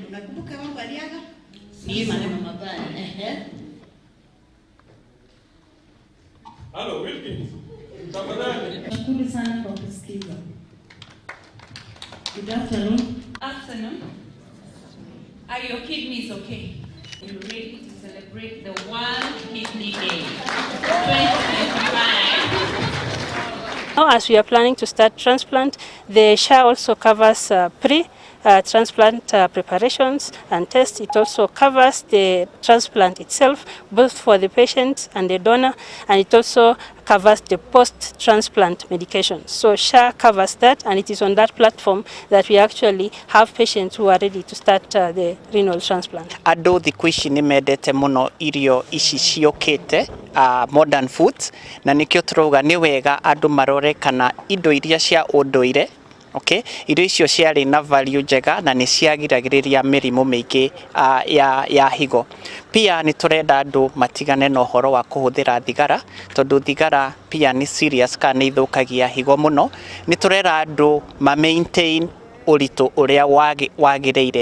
Unakumbuka mambo aliaga? Ni maneno mabaya. Hello, Wilkins. Tafadhali. Nashukuru sana kwa kusikiza. Good afternoon. Afternoon. Are your kidneys okay? You ready to celebrate the World Kidney Day 2025? Now, as we are planning to start transplant, the SHA also covers transplant preparations and tests. It also covers the transplant itself, both for the patient and the donor, and it also covers the post-transplant medication. So SHA covers that, and it is on that platform that we actually have patients who are ready to start the renal transplant. Andũ thikũ ici nĩ mendete mũno irio ici ciũkĩte, modern foods, na nĩkĩo tũrauga nĩ wega andũ marore kana indo iria cia ũndũire, okay, irio icio ciarĩ na value njega na nĩ ciagiragĩrĩria mĩrimũ mĩingĩ ya higo. Pia nĩ tũrenda andũ matigane na ũhoro wa kũhũthĩra thigara, tondũ thigara pia nĩ serious kana nĩ ithũkagia higo mũno. Nĩ tũrenda andũ ma maintain ũritũ ũrĩa wagĩrĩire.